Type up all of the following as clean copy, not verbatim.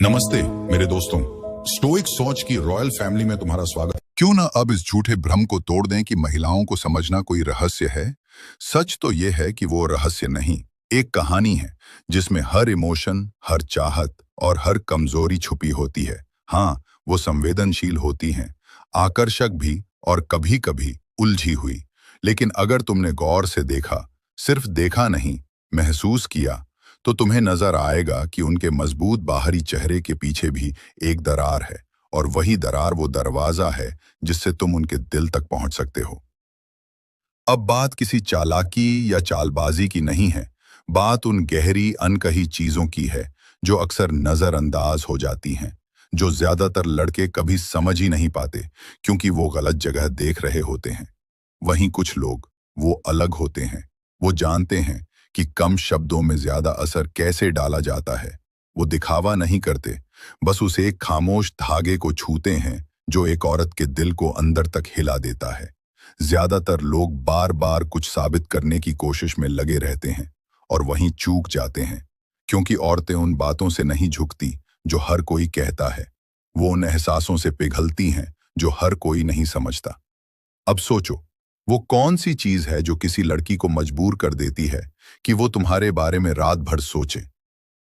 नमस्ते मेरे दोस्तों, स्टोइक सोच की रॉयल फैमिली में तुम्हारा स्वागत। क्यों ना अब इस झूठे भ्रम को तोड़ दें कि महिलाओं को समझना कोई रहस्य है। सच तो यह है कि वो रहस्य नहीं, एक कहानी है जिसमें हर इमोशन, हर चाहत और हर कमजोरी छुपी होती है। हाँ, वो संवेदनशील होती हैं, आकर्षक भी और कभी कभी उलझी हुई। लेकिन अगर तुमने गौर से देखा, सिर्फ देखा नहीं, महसूस किया, तो तुम्हें नजर आएगा कि उनके मजबूत बाहरी चेहरे के पीछे भी एक दरार है, और वही दरार वो दरवाजा है जिससे तुम उनके दिल तक पहुंच सकते हो। अब बात किसी चालाकी या चालबाजी की नहीं है, बात उन गहरी अनकही चीजों की है जो अक्सर नजरअंदाज हो जाती हैं, जो ज्यादातर लड़के कभी समझ ही नहीं पाते क्योंकि वो गलत जगह देख रहे होते हैं। वहीं कुछ लोग, वो अलग होते हैं, वो जानते हैं कि कम शब्दों में ज्यादा असर कैसे डाला जाता है। वो दिखावा नहीं करते, बस उस एक खामोश धागे को छूते हैं जो एक औरत के दिल को अंदर तक हिला देता है। ज्यादातर लोग बार बार कुछ साबित करने की कोशिश में लगे रहते हैं और वहीं चूक जाते हैं, क्योंकि औरतें उन बातों से नहीं झुकती जो हर कोई कहता है। वो उन एहसासों से पिघलती हैं जो हर कोई नहीं समझता। अब सोचो, वो कौन सी चीज है जो किसी लड़की को मजबूर कर देती है कि वो तुम्हारे बारे में रात भर सोचे?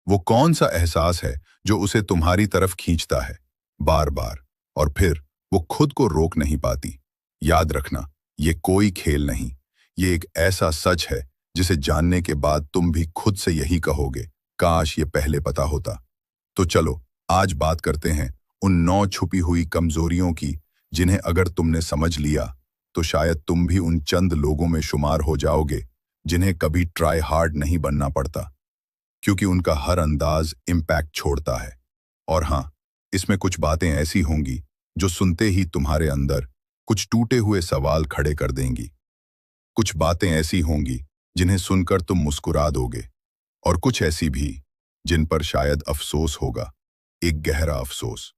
वो कौन सा एहसास है जो उसे तुम्हारी तरफ खींचता है बार बार, और फिर वो खुद को रोक नहीं पाती? याद रखना, ये कोई खेल नहीं, ये एक ऐसा सच है जिसे जानने के बाद तुम भी खुद से यही कहोगे, काश ये पहले पता होता। तो चलो आज बात करते हैं उन 9 छुपी हुई कमजोरियों की, जिन्हें अगर तुमने समझ लिया तो शायद तुम भी उन चंद लोगों में शुमार हो जाओगे जिन्हें कभी ट्राई हार्ड नहीं बनना पड़ता, क्योंकि उनका हर अंदाज इम्पैक्ट छोड़ता है। और हाँ, इसमें कुछ बातें ऐसी होंगी जो सुनते ही तुम्हारे अंदर कुछ टूटे हुए सवाल खड़े कर देंगी। कुछ बातें ऐसी होंगी जिन्हें सुनकर तुम मुस्कुरा दोगे, और कुछ ऐसी भी जिन पर शायद अफसोस होगा, एक गहरा अफसोस।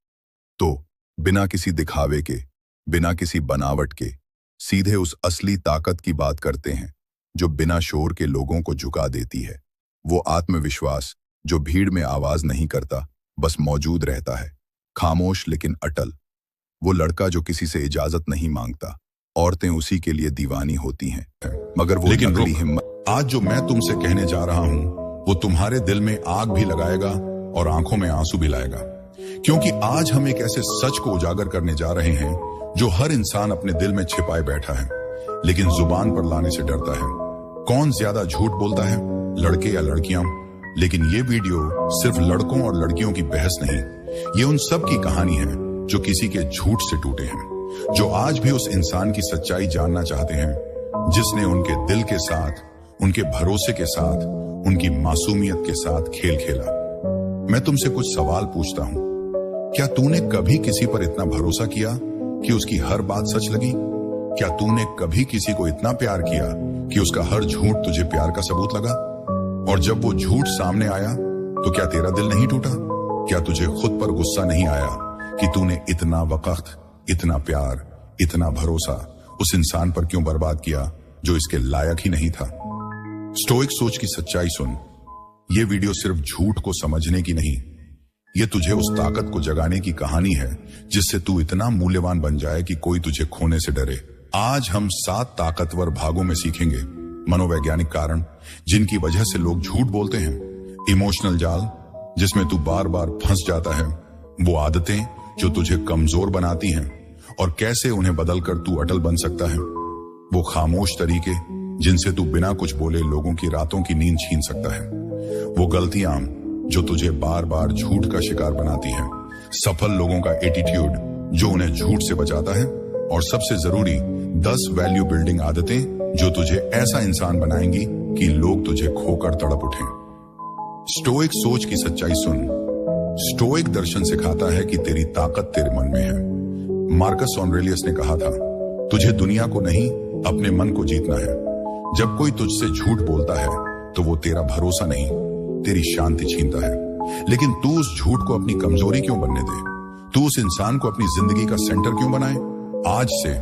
तो बिना किसी दिखावे के, बिना किसी बनावट के, सीधे उस असली ताकत की बात करते हैं जो बिना शोर के लोगों को झुका देती है। वो आत्मविश्वास जो भीड़ में आवाज नहीं करता, बस मौजूद रहता है, खामोश लेकिन अटल। वो लड़का जो किसी से इजाजत नहीं मांगता, औरतें उसी के लिए दीवानी होती हैं, मगर वो नकली हिम्मत। आज जो मैं तुमसे कहने जा रहा हूं, वो तुम्हारे दिल में आग भी लगाएगा और आंखों में आंसू भी लाएगा, क्योंकि आज हम एक ऐसे सच को उजागर करने जा रहे हैं जो हर इंसान अपने दिल में छिपाए बैठा है, लेकिन जुबान पर लाने से डरता है। कौन ज्यादा झूठ बोलता है, लड़के या लड़कियां? लेकिन ये वीडियो सिर्फ लड़कों और लड़कियों की बहस नहीं, ये उन सब की कहानी है जो किसी के झूठ से टूटे हैं, जो आज भी उस इंसान की सच्चाई जानना चाहते हैं जिसने उनके दिल के साथ, उनके भरोसे के साथ, उनकी मासूमियत के साथ खेल खेला। मैं तुमसे कुछ सवाल पूछता हूं, क्या तूने कभी किसी पर इतना भरोसा किया कि उसकी हर बात सच लगी? क्या तूने कभी किसी को इतना प्यार किया कि उसका हर झूठ तुझे प्यार का सबूत लगा? और जब वो झूठ सामने आया तो क्या तेरा दिल नहीं टूटा? क्या तुझे खुद पर गुस्सा नहीं आया कि तूने इतना वक्त, इतना प्यार, इतना भरोसा उस इंसान पर क्यों बर्बाद किया जो इसके लायक ही नहीं था? स्टोइक सोच की सच्चाई सुन, ये वीडियो सिर्फ झूठ को समझने की नहीं, ये तुझे उस ताकत को जगाने की कहानी है जिससे तू इतना मूल्यवान बन जाए कि कोई तुझे खोने से डरे। आज हम 7 ताकतवर भागों में सीखेंगे मनोवैज्ञानिक कारण जिनकी वजह से लोग झूठ बोलते हैं, इमोशनल जाल जिसमें तू बार बार फंस जाता है, वो आदतें जो तुझे कमजोर बनाती हैं और कैसे उन्हें बदलकर तू अटल बन सकता है, वो खामोश तरीके जिनसे तू बिना कुछ बोले लोगों की रातों की नींद छीन सकता है, वो गलतियां जो तुझे बार बार झूठ का शिकार बनाती है, सफल लोगों का एटीट्यूड जो उन्हें झूठ से बचाता है, और सबसे जरूरी 10 वैल्यू बिल्डिंग आदतें जो तुझे ऐसा इंसान बनाएंगी कि लोग तुझे खोकर तड़प उठें। स्टोइक सोच की सच्चाई सुन, स्टोइक दर्शन सिखाता है कि तेरी ताकत तेरे मन में है। मार्कस ऑरेलियस ने कहा था, तुझे दुनिया को नहीं, अपने मन को जीतना है। जब कोई तुझसे झूठ बोलता है तो वो तेरा भरोसा नहीं, तेरी शांति छीनता है। लेकिन तू उस झूठ को अपनी कमजोरी क्यों बनने दे? तू उस इंसान को अपनी जिंदगी का सेंटर क्यों बनाए? आज से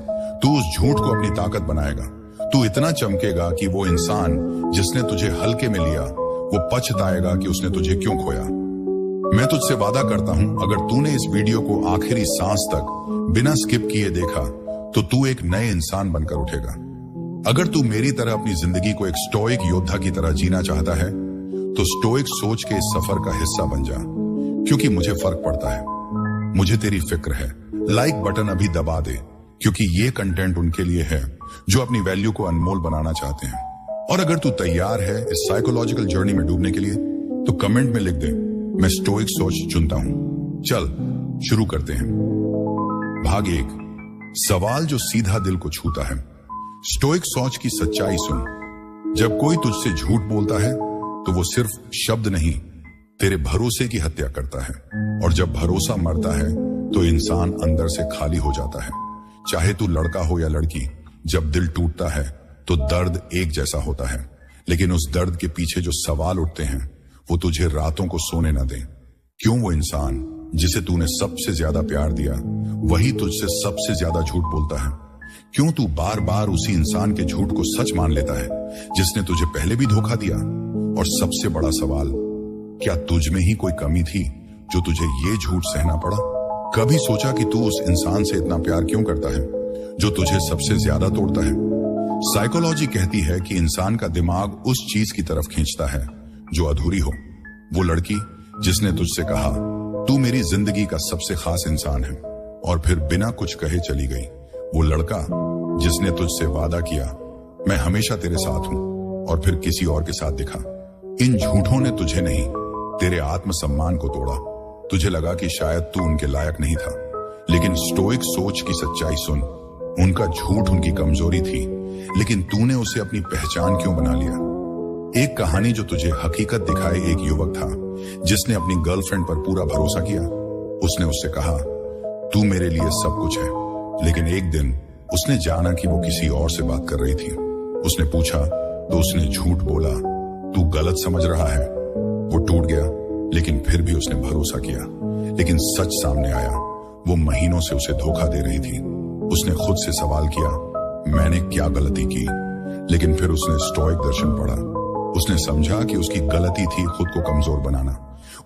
तू उस झूठ को अपनी ताकत बनाएगा। तू इतना चमकेगा कि वो इंसान जिसने तुझे हल्के में लिया, वो पछताएगा कि उसने तुझे क्यों खोया। मैं तुझसे वादा करता हूं, अगर तूने इस वीडियो को आखिरी सांस तक बिना स्किप किए देखा तो तू एक नए इंसान बनकर उठेगा। अगर तू मेरी तरह अपनी जिंदगी को एक स्टोइक योद्धा की तरह जीना चाहता है तो स्टोइक सोच के इस सफर का हिस्सा बन जा, क्योंकि मुझे फर्क पड़ता है, मुझे तेरी फिक्र है। लाइक बटन अभी दबा दे, क्योंकि ये कंटेंट उनके लिए है जो अपनी वैल्यू को अनमोल बनाना चाहते हैं। और अगर तू तैयार है इस साइकोलॉजिकल जर्नी में डूबने के लिए तो कमेंट में लिख दे, मैं स्टोइक सोच चुनता हूं। चल शुरू करते हैं। भाग 1, सवाल जो सीधा दिल को छूता है। स्टोइक सोच की सच्चाई सुन। जब कोई तुझसे झूठ बोलता है तो वो सिर्फ शब्द नहीं, तेरे भरोसे की हत्या करता है। और जब भरोसा मरता है तो इंसान अंदर से खाली हो जाता है। चाहे तू लड़का हो या लड़की, जब दिल टूटता है तो दर्द एक जैसा होता है, लेकिन उस दर्द के पीछे जो सवाल उठते हैं वो तुझे रातों को सोने न दें। क्यों वो इंसान जिसे तूने सबसे ज्यादा प्यार दिया वही तुझसे सबसे ज्यादा झूठ बोलता है? क्यों तू बार बार उसी इंसान के झूठ को सच मान लेता है जिसने तुझे पहले भी धोखा दिया? और सबसे बड़ा सवाल, क्या तुझ में ही कोई कमी थी जो तुझे ये झूठ सहना पड़ा? कभी सोचा कि तू उस इंसान से इतना प्यार क्यों करता है जो तुझे सबसे ज्यादा तोड़ता है? साइकोलॉजी कहती है कि इंसान का दिमाग उस चीज की तरफ खींचता है जो अधूरी हो। वो लड़की जिसने तुझसे कहा तू मेरी जिंदगी का सबसे खास इंसान है और फिर बिना कुछ कहे चली गई। वो लड़का जिसने तुझसे वादा किया मैं हमेशा तेरे साथ हूं और फिर किसी और के साथ दिखा। इन झूठों ने तुझे नहीं, तेरे आत्मसम्मान को तोड़ा। तुझे लगा कि शायद तू उनके लायक नहीं था, लेकिन स्टोइक सोच की सच्चाई सुन। उनका झूठ उनकी कमजोरी थी, लेकिन तूने उसे अपनी पहचान क्यों बना लिया? एक कहानी जो तुझे हकीकत दिखाए। एक युवक था जिसने अपनी गर्लफ्रेंड पर पूरा भरोसा किया। उसने उससे कहा तू मेरे लिए सब कुछ है, लेकिन एक दिन उसने जाना कि वो किसी और से बात कर रही थी। उसने पूछा तो उसने झूठ बोला, तू गलत समझ रहा है। वो टूट गया, लेकिन फिर भी उसने भरोसा किया। लेकिन सच सामने आया, वो महीनों से उसे धोखा दे रही थी। उसने खुद से सवाल किया, मैंने क्या गलती की? लेकिन फिर उसने स्टोइक दर्शन पढ़ा। उसने समझा कि उसकी गलती थी खुद को कमजोर बनाना।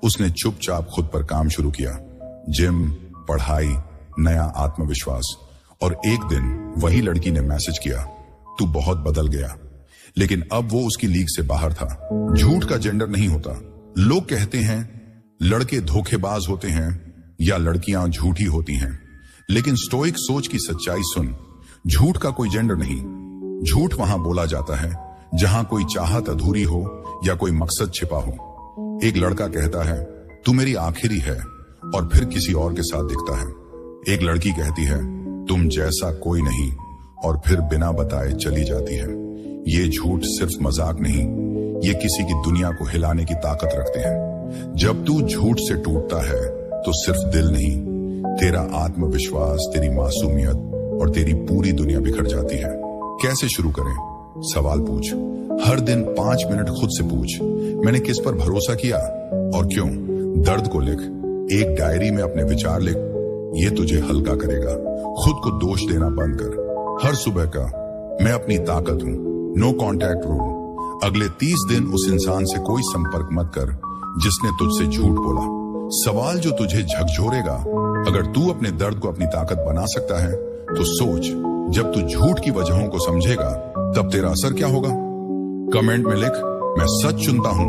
उसने चुपचाप खुद पर काम शुरू किया, जिम, पढ़ाई, नया आत्मविश्वास। और एक दिन वही लड़की ने मैसेज किया, तू बहुत बदल गया। लेकिन अब वो उसकी लीग से बाहर था। झूठ का जेंडर नहीं होता। लोग कहते हैं लड़के धोखेबाज होते हैं या लड़कियां झूठी होती हैं, लेकिन स्टोइक सोच की सच्चाई सुन। झूठ का कोई जेंडर नहीं। झूठ वहां बोला जाता है जहां कोई चाहत अधूरी हो या कोई मकसद छिपा हो। एक लड़का कहता है तू मेरी आखिरी है और फिर किसी और के साथ दिखता है। एक लड़की कहती है तुम जैसा कोई नहीं और फिर बिना बताए चली जाती है। ये झूठ सिर्फ मजाक नहीं, ये किसी की दुनिया को हिलाने की ताकत रखते हैं। जब तू झूठ से टूटता है तो सिर्फ दिल नहीं, तेरा आत्मविश्वास, तेरी मासूमियत और तेरी पूरी दुनिया बिखर जाती है। कैसे शुरू करें? सवाल पूछ। हर दिन 5 मिनट खुद से पूछ, मैंने किस पर भरोसा किया और क्यों? दर्द को लिख, एक डायरी में अपने विचार लिख। ये तुझे हल्का करेगा। खुद को दोष देना बंद कर। हर सुबह का मैं अपनी ताकत हूं, नो कॉन्टैक्ट रूल। अगले 30 दिन उस इंसान से कोई संपर्क मत कर जिसने तुझसे झूठ बोला। सवाल जो तुझे झकझोरेगा, अगर तू अपने दर्द को अपनी ताकत बना सकता है तो सोच, जब तू झूठ की वजहों को समझेगा तब तेरा असर क्या होगा? कमेंट में लिख, मैं सच चुनता हूं।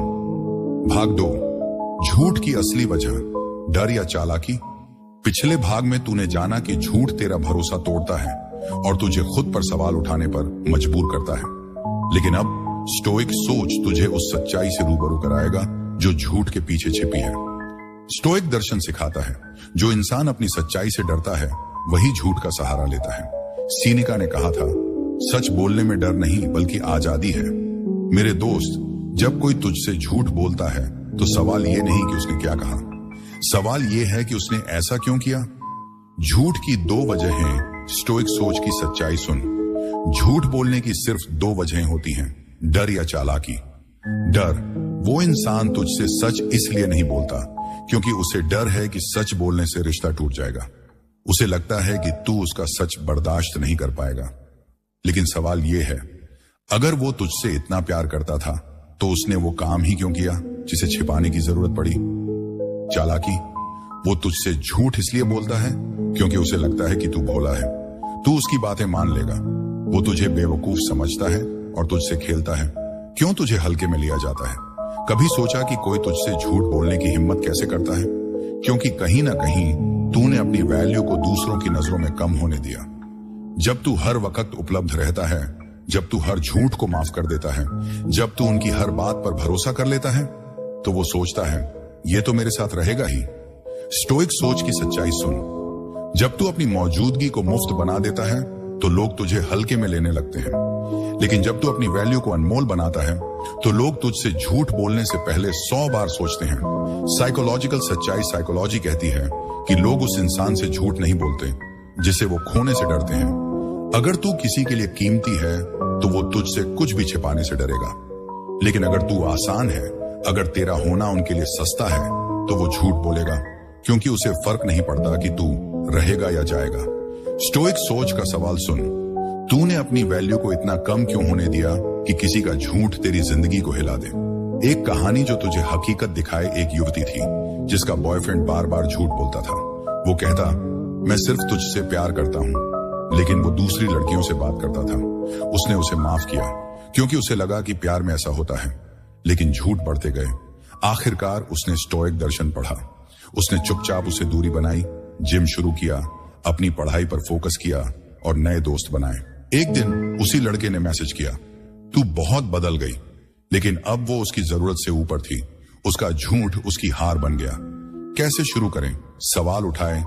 भाग 2, झूठ की असली वजह, डर या चालाकी। पिछले भाग में तूने जाना कि झूठ तेरा भरोसा तोड़ता है और तुझे खुद पर सवाल उठाने पर मजबूर करता है। लेकिन अब स्टोइक सोच तुझे उस सच्चाई से रूबरू कराएगा जो झूठ के पीछे छिपी है। स्टोइक दर्शन सिखाता है जो इंसान अपनी सच्चाई से डरता है वही झूठ का सहारा लेता है। सीनेका ने कहा था, सच बोलने में डर नहीं बल्कि आजादी है। मेरे दोस्त, जब कोई तुझसे झूठ बोलता है तो सवाल ये नहीं कि उसने क्या कहा, सवाल ये है कि उसने ऐसा क्यों किया। झूठ की 2 वजहें। स्टोइक सोच की सच्चाई सुन। झूठ बोलने की सिर्फ 2 वजहें होती हैं, डर या चालाकी। डर, वो इंसान तुझसे सच इसलिए नहीं बोलता क्योंकि उसे डर है कि सच बोलने से रिश्ता टूट जाएगा। उसे लगता है कि तू उसका सच बर्दाश्त नहीं कर पाएगा। लेकिन सवाल यह है, अगर वो तुझसे इतना प्यार करता था तो उसने वो काम ही क्यों किया जिसे छिपाने की जरूरत पड़ी? चालाकी, वो तुझसे झूठ इसलिए बोलता है क्योंकि उसे लगता है कि तू भोला है, तू उसकी बातें मान लेगा। वो तुझे बेवकूफ समझता है और तुझसे खेलता है। क्यों तुझे हल्के में लिया जाता है? कभी सोचा कि कोई तुझसे झूठ बोलने की हिम्मत कैसे करता है? क्योंकि कहीं ना कहीं तूने अपनी वैल्यू को दूसरों की नजरों में कम होने दिया। जब तू हर वक्त उपलब्ध रहता है, जब तू हर झूठ को माफ कर देता है, जब तू उनकी हर बात पर भरोसा कर लेता है, तो वो सोचता है ये तो मेरे साथ रहेगा ही। स्टोइक सोच की सच्चाई सुन। जब तू अपनी मौजूदगी को मुफ्त बना देता है तो लोग तुझे हल्के में लेने लगते हैं, लेकिन जब तू अपनी वैल्यू को अनमोल बनाता है तो लोग तुझसे झूठ बोलने से पहले 100 बार सोचते हैं। साइकोलॉजिकल सच्चाई साइकोलॉजी कहती है कि लोग उस इंसान से झूठ नहीं बोलते जिसे वो खोने से डरते हैं। अगर तू किसी के लिए कीमती है तो वो तुझसे कुछ भी छिपाने से डरेगा, लेकिन अगर तू आसान है, अगर तेरा होना उनके लिए सस्ता है, तो वो झूठ बोलेगा क्योंकि उसे फर्क नहीं पड़ता कि तू रहेगा या जाएगा। स्टोइक सोच का सवाल सुन। तूने अपनी वैल्यू को इतना कम क्यों होने दिया कि किसी का झूठ तेरी जिंदगी को हिला दे? एक कहानी जो तुझे हकीकत दिखाए। एक युवती थी जिसका बॉयफ्रेंड बार बार झूठ बोलता था। वो कहता, मैं सिर्फ तुझसे प्यार करता हूं, लेकिन वो दूसरी लड़कियों से बात करता था। उसने उसे माफ किया क्योंकि उसे लगा कि प्यार में ऐसा होता है, लेकिन झूठ बढ़ते गए। आखिरकार उसने स्टोइक दर्शन पढ़ा। उसने चुपचाप उसे दूरी बनाई, जिम शुरू किया, अपनी पढ़ाई पर फोकस किया और नए दोस्त बनाए। एक दिन उसी लड़के ने मैसेज किया, तू बहुत बदल गई, लेकिन अब वो उसकी जरूरत से ऊपर थी। उसका झूठ उसकी हार बन गया। कैसे शुरू करें? सवाल उठाए।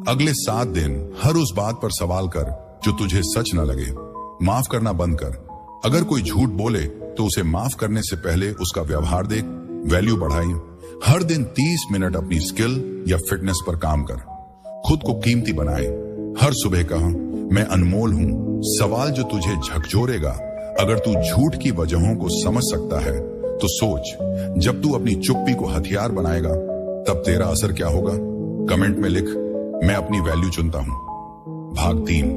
अगले 7 दिन हर उस बात पर सवाल कर जो तुझे सच न लगे। माफ करना बंद कर। अगर कोई झूठ बोले तो उसे माफ करने से पहले उसका व्यवहार देख। वैल्यू बढ़ाई। हर दिन 30 मिनट अपनी स्किल या फिटनेस पर काम कर। खुद को कीमती बनाए। हर सुबह कहा, मैं अनमोल हूं। सवाल जो तुझे झकझोरेगा, अगर तू झूठ की वजहों को समझ सकता है तो सोच, जब तू अपनी चुप्पी को हथियार बनाएगा तब तेरा असर क्या होगा? कमेंट में लिख, मैं अपनी वैल्यू चुनता हूं। भाग 3,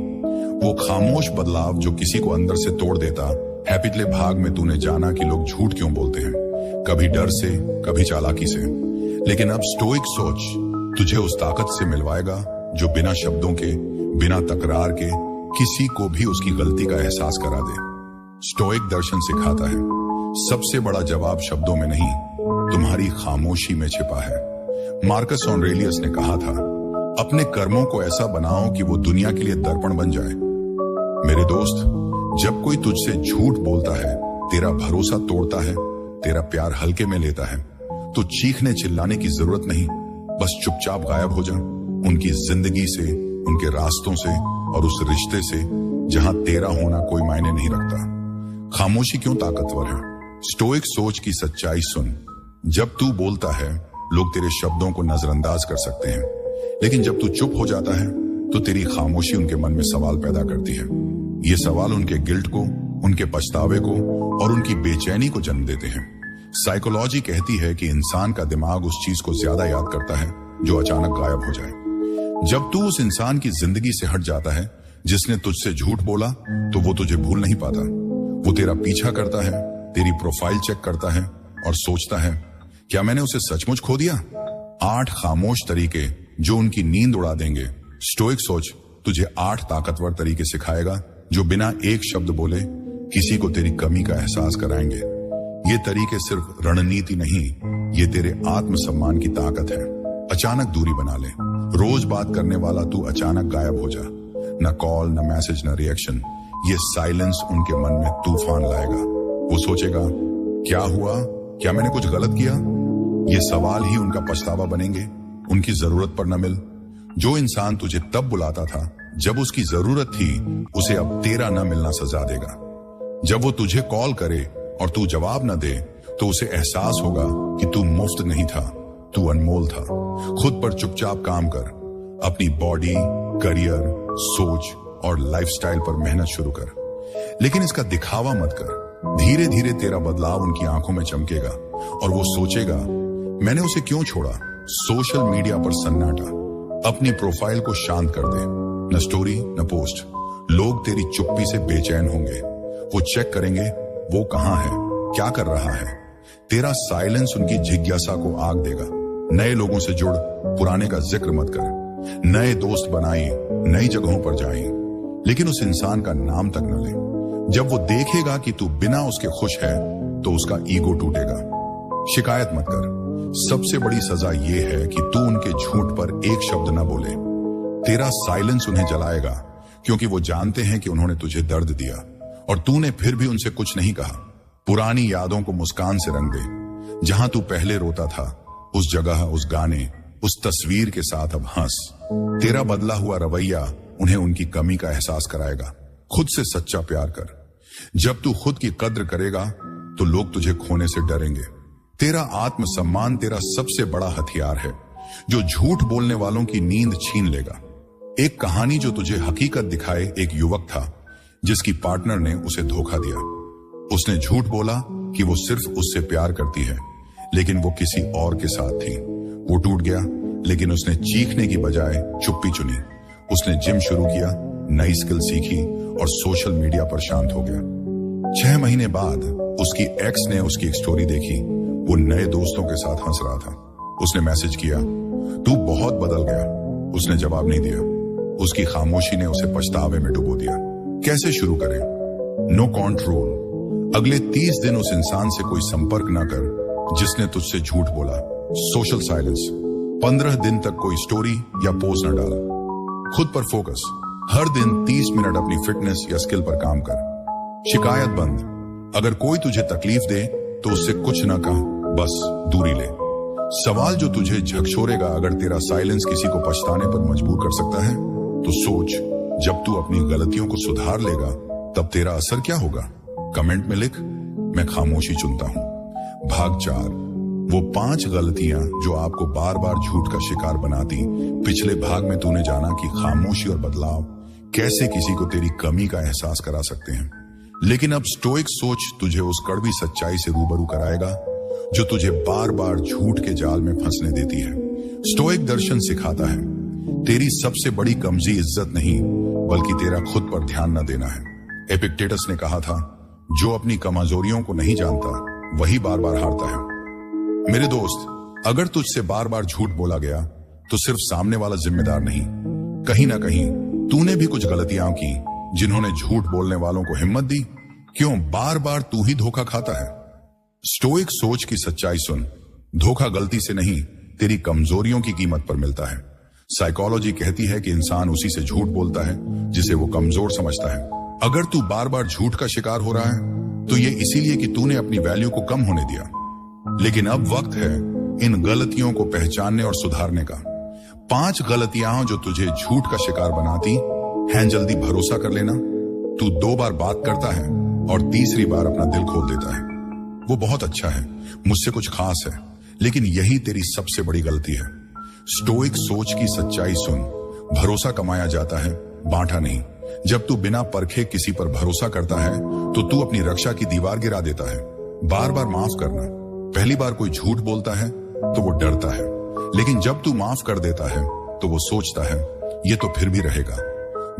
वो खामोश बदलाव जो किसी को अंदर से तोड़ देता। है पिछले भाग में तूने जाना कि लोग झूठ क्यों बोलते हैं, कभी डर से, कभी चालाकी से, लेकिन अब स्टोइक सोच तुझे उस ताकत से मिलवाएगा जो बिना शब्दों के, बिना तकरार के किसी को भी उसकी गलती का एहसास करा दे। स्टोइक दर्शन सिखाता है, सबसे बड़ा जवाब शब्दों में नहीं, तुम्हारी खामोशी में छिपा है। मार्कस ऑरेलियस ने कहा था, अपने कर्मों को ऐसा बनाओ कि वो दुनिया के लिए दर्पण बन जाए। मेरे दोस्त, जब कोई तुझसे झूठ बोलता है, तेरा भरोसा तोड़ता है, तेरा प्यार हल्के में लेता है, तो चीखने चिल्लाने की जरूरत नहीं, बस चुपचाप गायब हो जा उनकी जिंदगी से, उनके रास्तों से और उस रिश्ते से जहां तेरा होना कोई मायने नहीं रखता। खामोशी क्यों ताकतवर है? स्टोइक सोच की सच्चाई सुन। जब तू बोलता है, लोग तेरे शब्दों को नजरअंदाज कर सकते हैं, लेकिन जब तू चुप हो जाता है तो तेरी खामोशी उनके मन में सवाल पैदा करती है। ये सवाल उनके गिल्ट को, उनके पछतावे को और उनकी बेचैनी को जन्म देते हैं। साइकोलॉजी कहती है कि इंसान का दिमाग उस चीज को ज्यादा याद करता है जो अचानक गायब हो जाए। जब तू उस इंसान की जिंदगी से हट जाता है जिसने तुझसे झूठ बोला, तो वो तुझे भूल नहीं पाता। वो तेरा पीछा करता है, तेरी प्रोफाइल चेक करता है और सोचता है, क्या मैंने उसे सचमुच खो दिया? 8 खामोश तरीके जो उनकी नींद उड़ा देंगे। स्टोइक सोच तुझे 8 ताकतवर तरीके सिखाएगा जो बिना एक शब्द बोले किसी को तेरी कमी का एहसास कराएंगे। ये तरीके सिर्फ रणनीति नहीं, ये तेरे आत्मसम्मान की ताकत है। अचानक दूरी बना ले। रोज बात करने वाला तू अचानक गायब हो जा। न कॉल, न मैसेज, न रिएक्शन। ये साइलेंस उनके मन में तूफान लाएगा। वो सोचेगा, क्या हुआ? क्या मैंने कुछ गलत किया? ये सवाल ही उनका पछतावा बनेंगे। उनकी जरूरत पर न मिल। जो इंसान तुझे तब बुलाता था जब उसकी जरूरत थी, उसे अब तेरा न मिलना सजा देगा। जब वो तुझे कॉल करे और तू जवाब न दे, तो उसे एहसास होगा कि तू मुफ्त नहीं था, तू अनमोल था। खुद पर चुपचाप काम कर। अपनी बॉडी, करियर, सोच और लाइफस्टाइल पर मेहनत शुरू कर, लेकिन इसका दिखावा मत कर। धीरे धीरे तेरा बदलाव उनकी आंखों में चमकेगा और वो सोचेगा, मैंने उसे क्यों छोड़ा? सोशल मीडिया पर सन्नाटा। अपनी प्रोफाइल को शांत कर दे। न स्टोरी, न पोस्ट। लोग तेरी चुप्पी से बेचैन होंगे। वो चेक करेंगे वो कहां है, क्या कर रहा है। तेरा साइलेंस उनकी जिज्ञासा को आग देगा। नए लोगों से जुड़, पुराने का जिक्र मत कर। नए दोस्त बनाए, नई जगहों पर जाए, लेकिन उस इंसान का नाम तक न ले। जब वो देखेगा कि तू बिना उसके खुश है तो उसका ईगो टूटेगा। शिकायत मत कर। सबसे बड़ी सजा ये है कि तू उनके झूठ पर एक शब्द न बोले। तेरा साइलेंस उन्हें जलाएगा, क्योंकि वो जानते हैं कि उन्होंने तुझे दर्द दिया और तूने फिर भी उनसे कुछ नहीं कहा। पुरानी यादों को मुस्कान से रंग दे। जहां तू पहले रोता था, उस जगह, उस गाने, उस तस्वीर के साथ अब हंस। तेरा बदला हुआ रवैया उन्हें उनकी कमी का एहसास कराएगा। खुद से सच्चा प्यार कर। जब तू खुद की कद्र करेगा तो लोग तुझे खोने से डरेंगे। तेरा आत्मसम्मान तेरा सबसे बड़ा हथियार है, जो झूठ बोलने वालों की नींद छीन लेगा। एक कहानी जो तुझे हकीकत दिखाए। एक युवक था जिसकी पार्टनर ने उसे धोखा दिया। उसने झूठ बोला कि वो सिर्फ उससे प्यार करती है, लेकिन वो किसी और के साथ थी। वो टूट गया, लेकिन उसने चीखने की बजाय चुप्पी चुनी। उसने जिम शुरू किया, नई स्किल सीखी और सोशल मीडिया पर शांत हो गया। 6 महीने बाद उसकी एक्स ने उसकी एक स्टोरी देखी। वो नए दोस्तों के साथ हंस रहा था। उसने मैसेज किया, तू बहुत बदल गया। उसने जवाब नहीं दिया। उसकी खामोशी ने उसे पछतावे में डुबो दिया। कैसे शुरू करें? No control. अगले 30 दिन उस इंसान से कोई संपर्क ना कर जिसने तुझसे झूठ बोला। Social silence. 15 दिन तक कोई स्टोरी या पोस्ट न डाल। खुद पर फोकस। हर दिन 30 मिनट अपनी फिटनेस या स्किल पर काम कर। शिकायत बंद। अगर कोई तुझे तकलीफ दे तो उससे कुछ ना कह, बस दूरी ले। सवाल जो तुझे झकझोरेगा, अगर तेरा साइलेंस किसी को पछताने पर मजबूर कर सकता है तो सोच, जब तू अपनी गलतियों को सुधार लेगा तब तेरा असर क्या होगा? कमेंट में लिख, मैं खामोशी चुनता हूं। भाग 4। वो 5 गलतियां जो आपको बार बार झूठ का शिकार बनाती। पिछले भाग में तूने जाना कि खामोशी और बदलाव कैसे किसी को तेरी कमी का एहसास करा सकते हैं। लेकिन अब स्टोइक सोच तुझे उस कड़वी सच्चाई से रूबरू कराएगा जो तुझे बार बार झूठ के जाल में फंसने देती है। स्टोइक दर्शन सिखाता है, तेरी सबसे बड़ी कमजोरी इज्जत नहीं, बल्कि तेरा खुद पर ध्यान न देना है। एपिक्टेटस ने कहा था, जो अपनी कमजोरियों को नहीं जानता वही बार बार हारता है। मेरे दोस्त, अगर तुझसे बार बार झूठ बोला गया तो सिर्फ सामने वाला जिम्मेदार नहीं, कहीं ना कहीं तूने भी कुछ गलतियां की जिन्होंने झूठ बोलने वालों को हिम्मत दी। क्यों बार बार तू ही धोखा खाता है? स्टोइक सोच की सच्चाई सुन। धोखा गलती से नहीं, तेरी कमजोरियों की कीमत पर मिलता है। साइकोलॉजी कहती है कि इंसान उसी से झूठ बोलता है जिसे वो कमजोर समझता है। अगर तू बार बार झूठ का शिकार हो रहा है तो ये इसीलिए कि तूने अपनी वैल्यू को कम होने दिया। लेकिन अब वक्त है इन गलतियों को पहचानने और सुधारने का। 5 गलतियां जो तुझे झूठ का शिकार बनाती हैं। जल्दी भरोसा कर लेना, तू 2 बार बात करता है और तीसरी बार अपना दिल खोल देता है। वो बहुत अच्छा है, मुझसे कुछ खास है, लेकिन यही तेरी सबसे बड़ी गलती है। स्टोइक सोच की सच्चाई सुन। भरोसा कमाया जाता है, बांटा नहीं। जब तू बिना परखे किसी पर भरोसा करता है तो तू अपनी रक्षा की दीवार गिरा देता है। बार बार माफ करना। पहली बार कोई झूठ बोलता है तो वो डरता है, लेकिन जब तू माफ कर देता है तो वो सोचता है ये तो फिर भी रहेगा।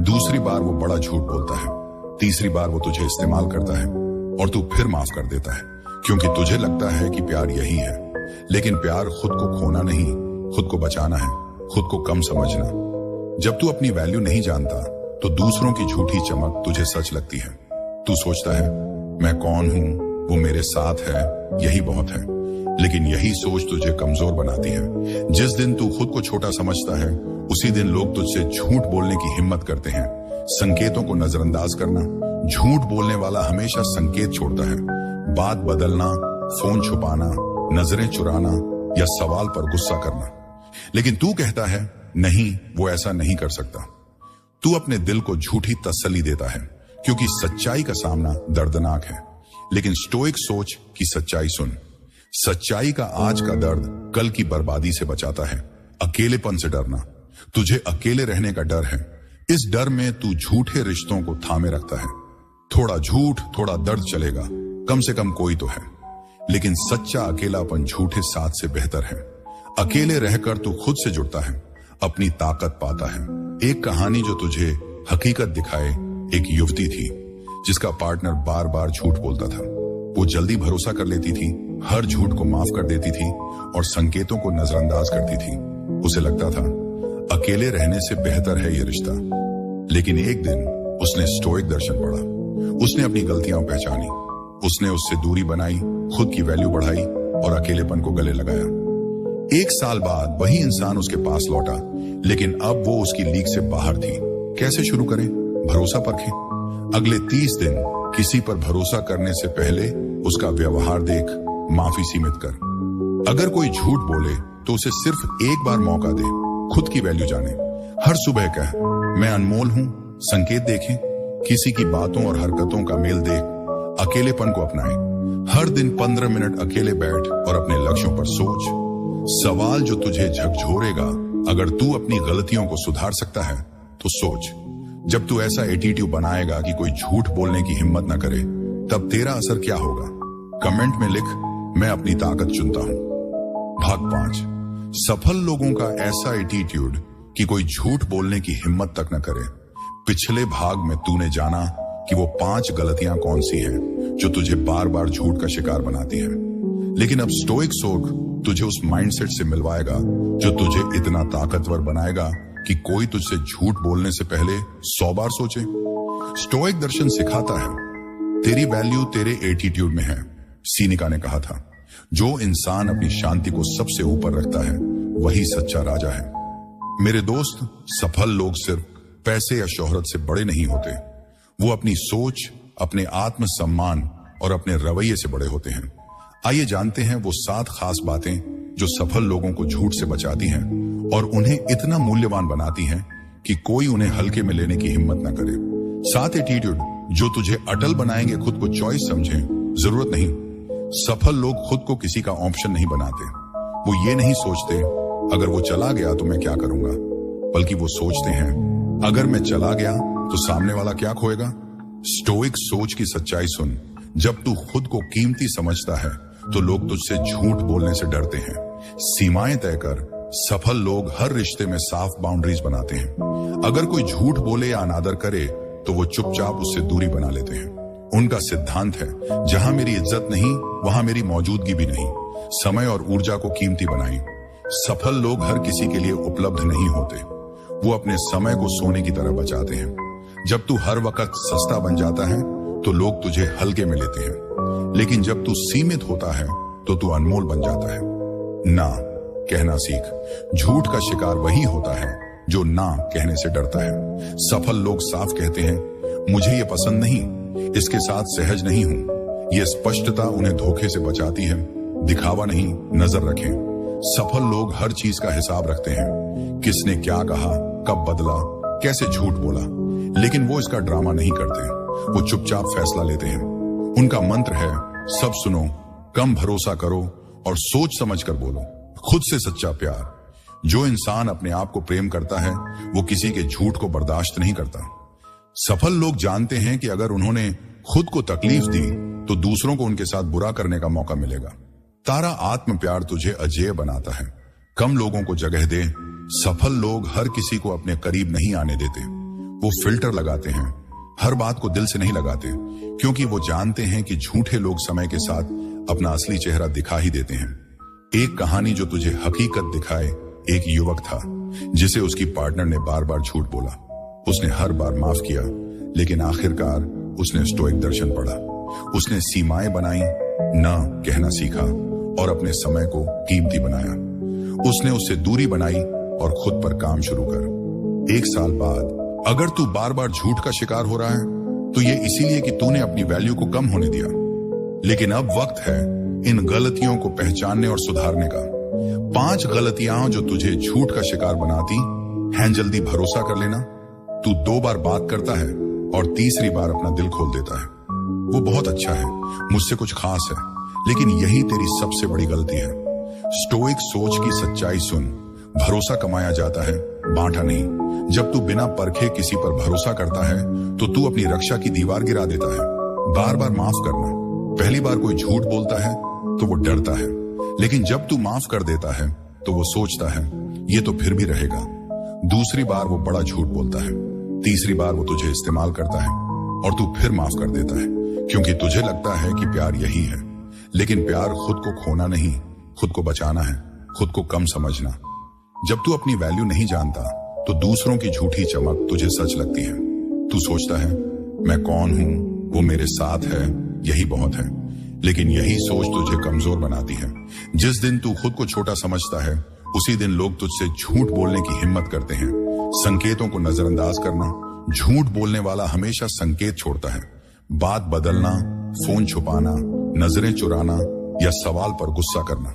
दूसरी बार वो बड़ा झूठ बोलता है, तीसरी बार वो तुझे इस्तेमाल करता है और तू फिर माफ कर देता है, क्योंकि तुझे लगता है कि प्यार यही है। लेकिन प्यार खुद को खोना नहीं, खुद को बचाना है, खुद को कम समझना। जब तू अपनी वैल्यू नहीं जानता तो दूसरों की झूठी चमक तुझे सच लगती है। तू सोचता है मैं कौन हूं, वो मेरे साथ है, यही बहुत है। लेकिन यही सोच तुझे कमजोर बनाती है। जिस दिन तू खुद को छोटा समझता है उसी दिन लोग तुझसे झूठ बोलने की हिम्मत करते हैं। संकेतों को नजरअंदाज करना। झूठ बोलने वाला हमेशा संकेत छोड़ता है। बात बदलना, फोन छुपाना, नजरें चुराना या सवाल पर गुस्सा करना। लेकिन तू कहता है नहीं, वो ऐसा नहीं कर सकता। तू अपने दिल को झूठी तसल्ली देता है, क्योंकि सच्चाई का सामना दर्दनाक है। लेकिन स्टोइक सोच की सच्चाई सुन। सच्चाई का आज का दर्द कल की बर्बादी से बचाता है। अकेलेपन से डरना। तुझे अकेले रहने का डर है। इस डर में तू झूठे रिश्तों को थामे रखता है। थोड़ा झूठ, थोड़ा दर्द चलेगा, कम से कम कोई तो है। लेकिन सच्चा अकेलापन झूठे साथ से बेहतर है। अकेले रहकर तू खुद से जुड़ता है, अपनी ताकत पाता है। एक कहानी जो तुझे हकीकत दिखाए। एक युवती थी जिसका पार्टनर बार बार झूठ बोलता था। वो जल्दी भरोसा कर लेती थी, हर झूठ को माफ कर देती थी और संकेतों को नजरअंदाज करती थी। उसे लगता था अकेले रहने से बेहतर है यह रिश्ता। लेकिन एक दिन उसने स्टोइक दर्शन पढ़ा। उसने अपनी गलतियां पहचानी, उसने उससे दूरी बनाई, खुद की वैल्यू बढ़ाई और अकेलेपन को गले लगाया। 1 साल बाद वही इंसान उसके पास लौटा, लेकिन अब वो उसकी लीग से बाहर थी। कैसे शुरू करें? भरोसा परखें। अगले 30 दिन किसी पर भरोसा करने से पहले उसका व्यवहार देख, माफी सीमित कर। अगर कोई झूठ बोले तो उसे सिर्फ एक बार मौका दे, खुद की वैल्यू जाने। हर सुबह कह, मैं अनमोल हूं। संकेत देखें, किसी की बातों और हरकतों का मेल देख, अकेलेपन को अपनाएं। हर दिन 15 मिनट अकेले बैठ और अपने लक्ष्यों पर सोच। सवाल जो तुझे झकझोरेगा, अगर तू अपनी गलतियों को सुधार सकता है तो सोच। जब तू ऐसा एटीट्यूड बनाएगा कि कोई झूठ बोलने की हिम्मत ना करे, तब तेरा असर क्या होगा? कमेंट में लिख, मैं अपनी ताकत चुनता हूं। भाग 5। सफल लोगों का ऐसा एटीट्यूड कि कोई झूठ बोलने की हिम्मत तक न करे। पिछले भाग में तूने जाना कि वो 5 गलतियां कौन सी हैं जो तुझे बार बार झूठ का शिकार बनाती हैं। लेकिन अब स्टोइक सोच तुझे उस माइंडसेट से मिलवाएगा जो तुझे इतना ताकतवर बनाएगा कि कोई तुझसे झूठ बोलने से पहले 100 बार सोचे। स्टोइक दर्शन सिखाता है, तेरी वैल्यू तेरे एटीट्यूड में है। सीनिका ने कहा था, जो इंसान अपनी शांति को सबसे ऊपर रखता है वही सच्चा राजा है। मेरे दोस्त, सफल लोग सिर्फ पैसे या शोहरत से बड़े नहीं होते, वो अपनी सोच, अपने आत्मसम्मान और अपने रवैये से बड़े होते हैं। आइए जानते हैं वो 7 खास बातें जो सफल लोगों को झूठ से बचाती हैं और उन्हें इतना मूल्यवान बनाती हैं कि कोई उन्हें हल्के में लेने की हिम्मत न करे। 7 एटीट्यूड जो तुझे अटल बनाएंगे। खुद को चॉइस समझें, जरूरत नहीं। सफल लोग खुद को किसी का ऑप्शन नहीं बनाते। वो ये नहीं सोचते अगर वो चला गया तो मैं क्या करूंगा, बल्कि वो सोचते हैं अगर मैं चला गया तो सामने वाला क्या खोएगा। स्टोइक सोच की सच्चाई सुन, जब तू खुद को कीमती समझता है तो लोग तुझसे झूठ बोलने से डरते हैं। सीमाएं तय कर। सफल लोग हर रिश्ते में साफ बाउंड्रीज बनाते हैं। अगर कोई झूठ बोले या अनादर करे तो वो चुपचाप उससे दूरी बना लेते हैं। उनका सिद्धांत है, जहां मेरी इज्जत नहीं वहां मेरी मौजूदगी भी नहीं। समय और ऊर्जा को कीमती बनाई। सफल लोग हर किसी के लिए उपलब्ध नहीं होते, वो अपने समय को सोने की तरह बचाते हैं। जब तू हर वक्त सस्ता बन जाता है तो लोग तुझे हल्के में लेते हैं, लेकिन जब तू सीमित होता है तो तू अनमोल बन जाता है। ना कहना सीख। झूठ का शिकार वही होता है जो ना कहने से डरता है। सफल लोग साफ कहते हैं, मुझे ये पसंद नहीं, इसके साथ सहज नहीं हूं। यह स्पष्टता उन्हें धोखे से बचाती है। दिखावा नहीं, नजर रखें। सफल लोग हर चीज का हिसाब रखते हैं, किसने क्या कहा, कब बदला, कैसे झूठ बोला। लेकिन वो इसका ड्रामा नहीं करते, वो चुपचाप फैसला लेते हैं। उनका मंत्र है, सब सुनो, कम भरोसा करो और सोच समझ कर बोलो। खुद से सच्चा प्यार। जो इंसान अपने आप को प्रेम करता है वो किसी के झूठ को बर्दाश्त नहीं करता। सफल लोग जानते हैं कि अगर उन्होंने खुद को तकलीफ दी तो दूसरों को उनके साथ बुरा करने का मौका मिलेगा। तारा आत्म प्यार तुझे अजेय बनाता है। कम लोगों को जगह दे। सफल लोग हर किसी को अपने करीब नहीं आने देते, वो फिल्टर लगाते हैं। हर बात को दिल से नहीं लगाते, क्योंकि वो जानते हैं कि झूठे लोग समय के साथ अपना असली चेहरा दिखा ही देते हैं। एक कहानी जो तुझे हकीकत दिखाए। एक युवक था जिसे उसकी पार्टनर ने बार बार झूठ बोला। उसने हर बार माफ किया, लेकिन आखिरकार उसने स्टोइक दर्शन पढ़ा। उसने सीमाएं बनाई, ना कहना सीखा और अपने समय को कीमती बनाया। उसने उससे दूरी बनाई और खुद पर काम शुरू कर। 1 साल बाद अगर तू बार बार झूठ का शिकार हो रहा है तो ये इसीलिए कि तूने अपनी वैल्यू को कम होने दिया। लेकिन अब वक्त है इन गलतियों को पहचानने और सुधारने का। 5 गलतियां जो तुझे झूठ का शिकार बनाती हैं। जल्दी भरोसा कर लेना। तू 2 बार बात करता है और तीसरी बार अपना दिल खोल देता है। वो बहुत अच्छा है, मुझसे कुछ खास है, लेकिन यही तेरी सबसे बड़ी गलती है। स्टोइक सोच की सच्चाई सुन। भरोसा कमाया जाता है, बांटा नहीं। जब तू बिना परखे किसी पर भरोसा करता है तो तू अपनी रक्षा की दीवार गिरा देता है। बार बार माफ करना। पहली बार कोई झूठ बोलता है तो वो डरता है, लेकिन जब तू माफ कर देता है तो वो सोचता है ये तो फिर भी रहेगा। दूसरी बार वो बड़ा झूठ बोलता है। तीसरी बार वो तुझे इस्तेमाल करता है और तू फिर माफ कर देता है, क्योंकि तुझे लगता है कि प्यार यही है। लेकिन प्यार खुद को खोना नहीं, खुद को बचाना है, खुद को कम समझना। जब तू अपनी वैल्यू नहीं जानता तो दूसरों की झूठी चमक तुझे सच लगती है। तू सोचता है मैं कौन हूं, वो मेरे साथ है, यही बहुत है। लेकिन यही सोच तुझे कमजोर बनाती है। जिस दिन तू खुद को छोटा समझता है उसी दिन लोग तुझसे झूठ बोलने की हिम्मत करते हैं। संकेतों को नजरअंदाज करना, झूठ बोलने वाला हमेशा संकेत छोड़ता है। बात बदलना, फोन छुपाना, नजरें चुराना या सवाल पर गुस्सा करना।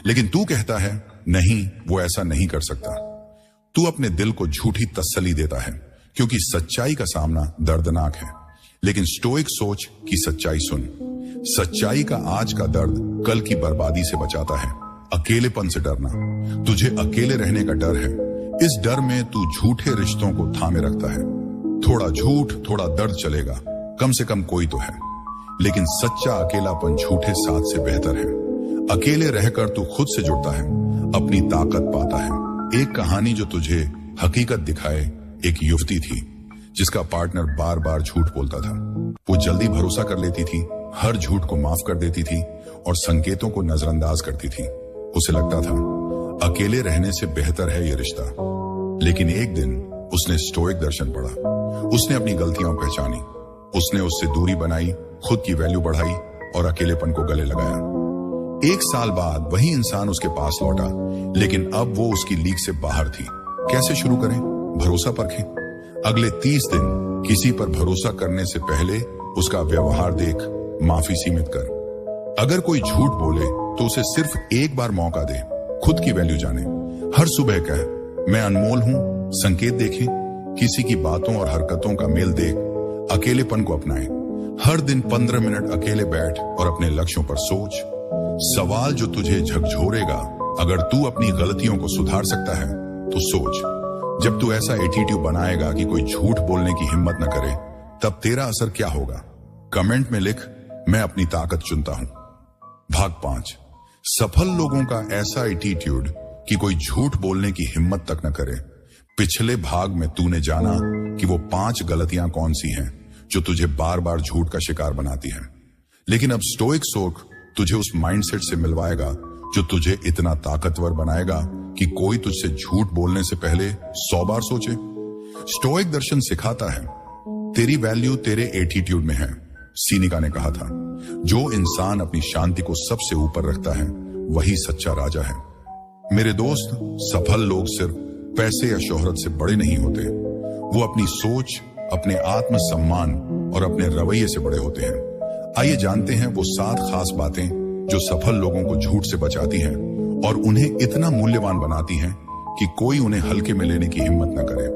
लेकिन तू कहता है नहीं, वो ऐसा नहीं कर सकता। तू अपने दिल को झूठी तसल्ली देता है क्योंकि सच्चाई का सामना दर्दनाक है। लेकिन स्टोइक सोच की सच्चाई सुन। सच्चाई का आज का दर्द कल की बर्बादी से बचाता है। अकेलेपन से डरना, तुझे अकेले रहने का डर है। इस डर में तू झूठे रिश्तों को थामे रखता है। थोड़ा झूठ, थोड़ा दर्द चलेगा, कम से कम कोई तो है। लेकिन सच्चा अकेलापन झूठे साथ से बेहतर है। अकेले रहकर तू खुद से जुड़ता है, अपनी ताकत पाता है। एक कहानी जो तुझे हकीकत दिखाए, एक युवती थी जिसका पार्टनर बार बार झूठ बोलता था। वो जल्दी भरोसा कर लेती थी, हर झूठ को माफ कर देती थी और संकेतों को नजरअंदाज करती थी। उसे लगता था अकेले रहने से बेहतर है ये रिश्ता। लेकिन एक दिन उसने स्टोइक दर्शन पढ़ा। उसने अपनी गलतियां पहचानी, उसने उससे दूरी बनाई, खुद की वैल्यू बढ़ाई और अकेलेपन को गले लगाया। 1 साल बाद वही इंसान उसके पास लौटा, लेकिन अब वो उसकी लीग से बाहर थी। कैसे शुरू करें? भरोसा परखें। अगले 30 दिन किसी पर भरोसा करने से पहले उसका व्यवहार देख, माफी सीमित कर। अगर कोई झूठ बोले तो उसे सिर्फ एक बार मौका दे। खुद की वैल्यू जाने। हर सुबह कह मैं अनमोल हूं। संकेत देखें, किसी की बातों और हरकतों का मेल देख, अकेलेपन को अपनाए। हर दिन 15 मिनट अकेले बैठ और अपने लक्ष्यों पर सोच। सवाल जो तुझे झकझोरेगा, अगर तू अपनी गलतियों को सुधार सकता है तो सोच। जब तू ऐसा एटीट्यूड बनाएगा कि कोई झूठ बोलने की हिम्मत न करे, तब तेरा असर क्या होगा? कमेंट में लिख, मैं अपनी ताकत चुनता हूं। भाग 5। सफल लोगों का ऐसा एटीट्यूड कि कोई झूठ बोलने की हिम्मत तक न करे। पिछले भाग में तूने जाना कि वो 5 गलतियां कौन सी हैं जो तुझे बार बार झूठ का शिकार बनाती हैं। लेकिन अब स्टोइक सोच तुझे उस माइंडसेट से मिलवाएगा जो तुझे इतना ताकतवर बनाएगा कि कोई तुझसे झूठ बोलने से पहले 100 बार सोचे। स्टोइक दर्शन सिखाता है तेरी वैल्यू तेरे एटीट्यूड में है। सीनिका ने कहा था, जो इंसान अपनी शांति को सबसे ऊपर रखता है वही सच्चा राजा है। मेरे दोस्त, सफल लोग सिर्फ पैसे या शोहरत से बड़े नहीं होते, वो अपनी सोच, अपने आत्म सम्मान और अपने रवैये से बड़े होते हैं। आइए जानते हैं वो 7 खास बातें जो सफल लोगों को झूठ से बचाती हैं और उन्हें इतना मूल्यवान बनाती हैं कि कोई उन्हें हल्के में लेने की हिम्मत न करे।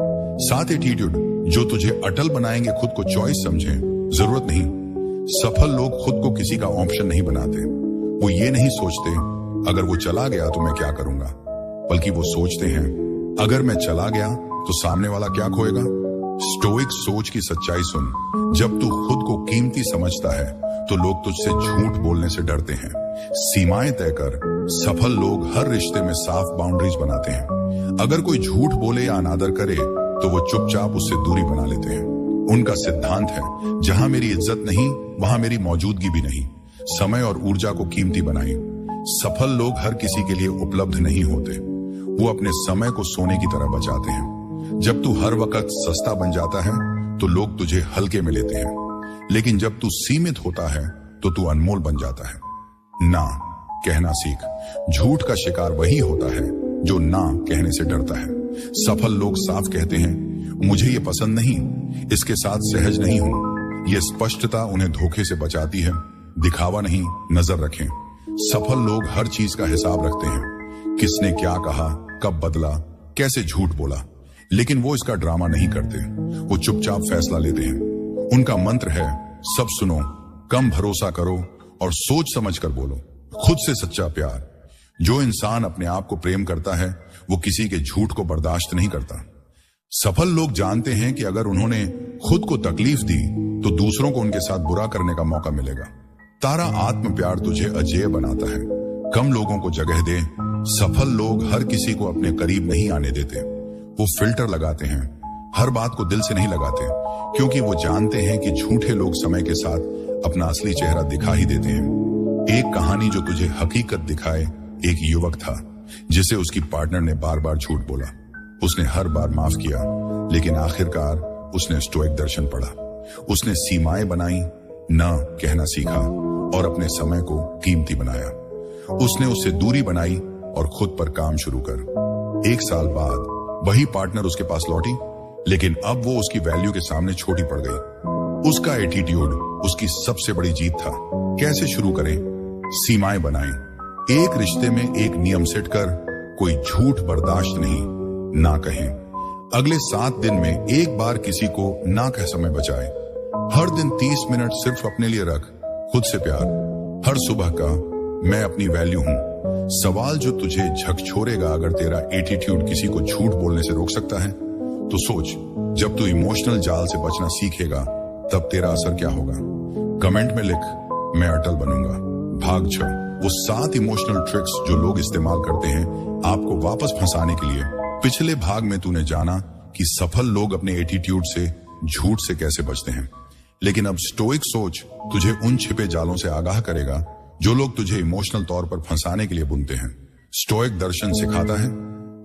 7 एटीट्यूड जो तुझे अटल बनाएंगे। खुद को चॉइस समझें, जरूरत नहीं। सफल लोग खुद को किसी का ऑप्शन नहीं बनाते। वो ये नहीं सोचते अगर वो चला गया तो मैं क्या करूंगा, बल्कि वो सोचते हैं अगर मैं चला गया तो सामने वाला क्या खोएगा। स्टोइक सोच की सच्चाई सुन। जब तू खुद को कीमती समझता है तो लोग तुझसे झूठ बोलने से डरते हैं। सीमाएं तय कर। सफल लोग हर रिश्ते में साफ बाउंड्रीज बनाते हैं। अगर कोई झूठ बोले या अनादर करे तो वो चुपचाप उससे दूरी बना लेते हैं। उनका सिद्धांत है, जहां मेरी इज्जत नहीं वहां मेरी मौजूदगी भी नहीं। समय और ऊर्जा को कीमती बनाएं। सफल लोग हर किसी के लिए उपलब्ध नहीं होते, वो अपने समय को सोने की तरह बचाते हैं। जब तू हर वक्त सस्ता बन जाता है तो लोग तुझे हल्के में लेते हैं, लेकिन जब तू सीमित होता है तो तू अनमोल बन जाता है। ना कहना सीख। झूठ का शिकार वही होता है जो ना कहने से डरता है। सफल लोग साफ कहते हैं, मुझे ये पसंद नहीं, इसके साथ सहज नहीं हूं। ये स्पष्टता उन्हें धोखे से बचाती है। दिखावा नहीं, नजर रखें। सफल लोग हर चीज का हिसाब रखते हैं, किसने क्या कहा, कब बदला, कैसे झूठ बोला। लेकिन वो इसका ड्रामा नहीं करते, वो चुपचाप फैसला लेते हैं। उनका मंत्र है, सब सुनो, कम भरोसा करो और सोच समझ कर बोलो। खुद से सच्चा प्यार। जो इंसान अपने आप को प्रेम करता है वो किसी के झूठ को बर्दाश्त नहीं करता। सफल लोग जानते हैं कि अगर उन्होंने खुद को तकलीफ दी तो दूसरों को उनके साथ बुरा करने का मौका मिलेगा। तारा आत्म प्यार तुझे अजेय बनाता है। कम लोगों को जगह दे। सफल लोग हर किसी को अपने करीब नहीं आने देते, वो फिल्टर लगाते हैं। हर बात को दिल से नहीं लगाते, क्योंकि वो जानते हैं कि झूठे लोग समय के साथ अपना असली चेहरा दिखा ही देते हैं। एक कहानी जो तुझे हकीकत दिखाए। एक युवक था जिसे उसकी पार्टनर ने बार बार झूठ बोला। उसने हर बार माफ किया, लेकिन आखिरकार उसने स्टोइक दर्शन पढ़ा। उसने सीमाएं बनाई, न कहना सीखा और अपने समय को कीमती बनाया। उसने उससे दूरी बनाई और खुद पर काम शुरू कर। 1 साल बाद वही पार्टनर उसके पास लौटी, लेकिन अब वो उसकी वैल्यू के सामने छोटी पड़ गई। उसका एटीट्यूड उसकी सबसे बड़ी जीत था। कैसे शुरू करें? सीमाएं बनाएं। एक रिश्ते में एक नियम सेट कर, कोई झूठ बर्दाश्त नहीं, ना कहें। अगले 7 दिन में एक बार किसी को ना कह समय बचाए। हर दिन 30 मिनट सिर्फ अपने लिए रख। खुद से प्यार। हर सुबह का मैं अपनी वैल्यू हूं। सवाल जो तुझे झकझोरेगा, अगर तेरा एटीट्यूड किसी को झूठ बोलने से रोक सकता है तो सोच, जब तू इमोशनल जाल से बचना सीखेगा तब तेरा असर क्या होगा। कमेंट में लिख, मैं अटल बनूंगा। भाग 6, वो 7 इमोशनल ट्रिक्स जो लोग इस्तेमाल करते हैं आपको वापस फंसाने के लिए। पिछले भाग में तूने जाना कि सफल लोग अपने एटीट्यूड से, झूठ से कैसे बचते हैं, लेकिन अब स्टोइक सोच तुझे उन छिपे जालों से आगाह करेगा जो लोग तुझे इमोशनल तौर पर फंसाने के लिए बुनते हैं। स्टोइक दर्शन सिखाता है,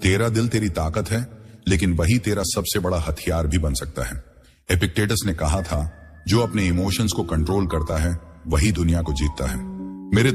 तेरा दिल तेरी ताकत है, लेकिन वही तेरा सबसे बड़ा हथियार भी बन सकता है। एपिक्टेटस ने कहा था, जो अपने इमोशंस को कंट्रोल करता है वही दुनिया को जीतता है। मेरे